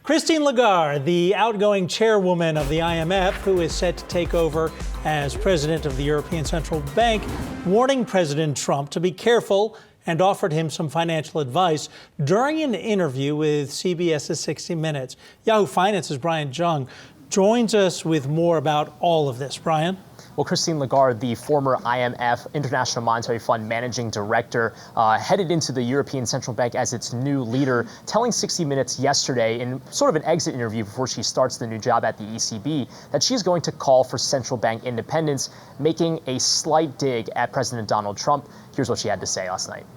Christine Lagarde, the outgoing chairwoman of the IMF, who is set to take over as president of the European Central Bank, warning President Trump to be careful and offered him some financial advice during an interview with CBS's 60 Minutes. Yahoo Finance's Brian Cheung joins us with more about all of this. Brian? Well, Christine Lagarde, the former IMF International Monetary Fund managing director, headed into the European Central Bank as its new leader, telling 60 Minutes yesterday in sort of an exit interview before she starts the new job at the ECB that she's going to call for central bank independence, making a slight dig at President Donald Trump. Here's what she had to say last night.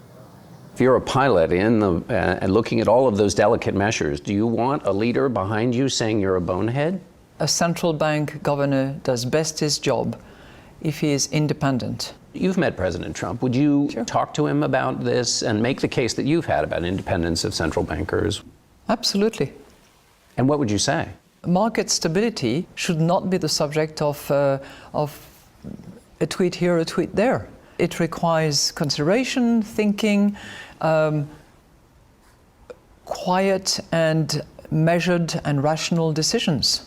If you're a pilot and looking at all of those delicate measures, do you want a leader behind you saying you're a bonehead? A central bank governor does best his job if he is independent. You've met President Trump. Would you talk to him about this and make the case that you've had about independence of central bankers? Absolutely. And what would you say? Market stability should not be the subject of a tweet here, a tweet there. It requires consideration, thinking, quiet and measured and rational decisions.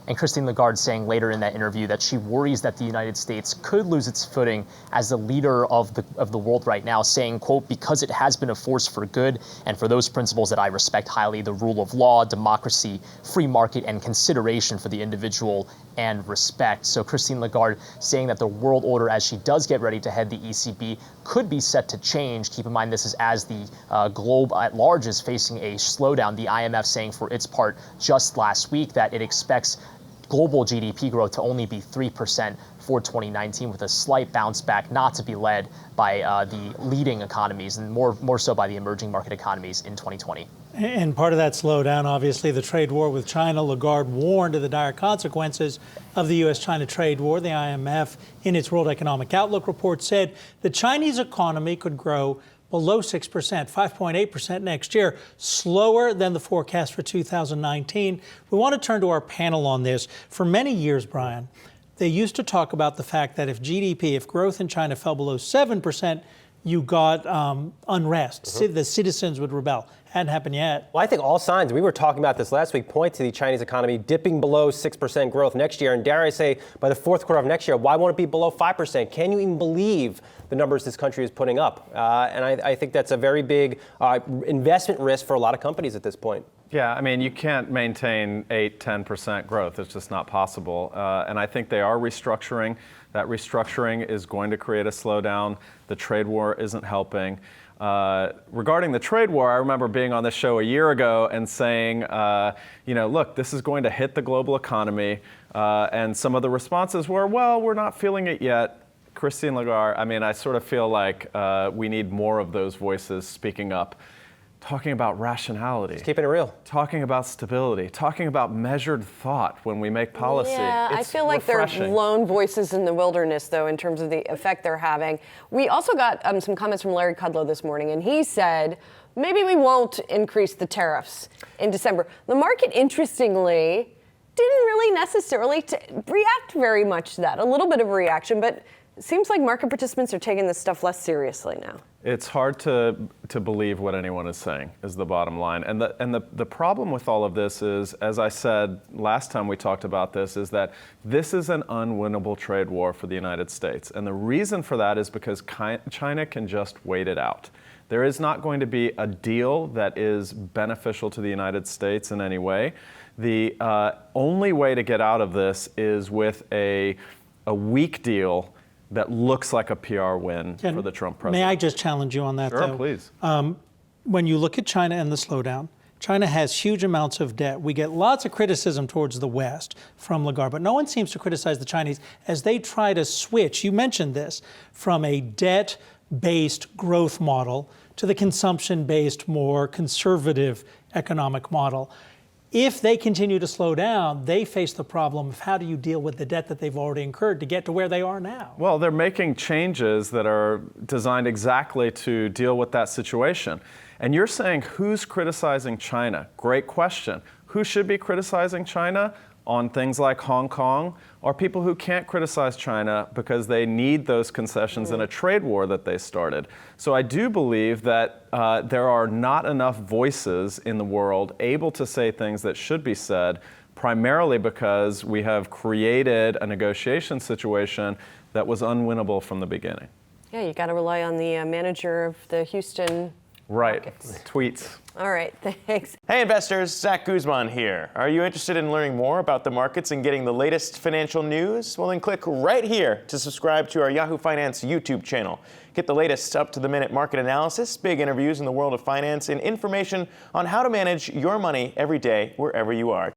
And Christine Lagarde saying later in that interview that she worries that the United States could lose its footing as the leader of the world right now, saying, quote, because it has been a force for good and for those principles that I respect highly, the rule of law, democracy, free market, and consideration for the individual and respect. So Christine Lagarde saying that the world order, as she does get ready to head the ECB, could be set to change. Keep in mind, this is as the globe at large is facing a slowdown. The IMF saying for its part just last week that it expects global GDP growth to only be 3% for 2019, with a slight bounce back not to be led by the leading economies and more so by the emerging market economies in 2020. And part of that slowdown, obviously, the trade war with China. Lagarde warned of the dire consequences of the U.S.-China trade war. The IMF, in its World Economic Outlook report, said the Chinese economy could grow below 6%, 5.8% next year, slower than the forecast for 2019. We want to turn to our panel on this. For many years, Brian, they used to talk about the fact that if growth in China fell below 7%, you got unrest. The citizens would rebel. Hadn't happened yet. Well, I think all signs, we were talking about this last week, point to the Chinese economy dipping below 6% growth next year. And dare I say, by the fourth quarter of next year, why won't it be below 5%? Can you even believe the numbers this country is putting up? And I think that's a very big investment risk for a lot of companies at this point. Yeah, I mean, you can't maintain 8-10% growth. It's just not possible. And I think they are restructuring. That restructuring is going to create a slowdown. The trade war isn't helping. Regarding the trade war, I remember being on this show a year ago and saying, look, this is going to hit the global economy. And some of the responses were, well, we're not feeling it yet. Christine Lagarde, I mean, I sort of feel like we need more of those voices speaking up, talking about rationality. Just keeping it real. Talking about stability, talking about measured thought when we make policy. Yeah, it's I feel like refreshing. they're lone voices in the wilderness, though, in terms of the effect they're having. We also got some comments from Larry Kudlow this morning, and he said, maybe we won't increase the tariffs in December. The market, interestingly, didn't really necessarily react very much to that. A little bit of a reaction, but it seems like market participants are taking this stuff less seriously now. It's hard to believe what anyone is saying, is the bottom line. And the problem with all of this is, as I said last time we talked about this, is that this is an unwinnable trade war for the United States. And the reason for that is because China can just wait it out. There is not going to be a deal that is beneficial to the United States in any way. The only way to get out of this is with a weak deal that looks like a PR win for the Trump president. May I just challenge you on that, though? Sure, please. When you look at China and the slowdown, China has huge amounts of debt. We get lots of criticism towards the West from Lagarde, but no one seems to criticize the Chinese as they try to switch, you mentioned this, from a debt-based growth model to the consumption-based, more conservative economic model. If they continue to slow down, they face the problem of how do you deal with the debt that they've already incurred to get to where they are now? Well, they're making changes that are designed exactly to deal with that situation. And you're saying who's criticizing China? Great question. Who should be criticizing China? on things like Hong Kong are people who can't criticize China because they need those concessions in a trade war that they started. So I do believe that there are not enough voices in the world able to say things that should be said, primarily because we have created a negotiation situation that was unwinnable from the beginning. Yeah, you got to rely on the manager of the Houston markets. Tweets. All right, thanks. Hey investors, Zach Guzman here. Are you interested in learning more about the markets and getting the latest financial news? Well, then click right here to subscribe to our Yahoo Finance YouTube channel. Get the latest up-to-the-minute market analysis, big interviews in the world of finance, and information on how to manage your money every day wherever you are.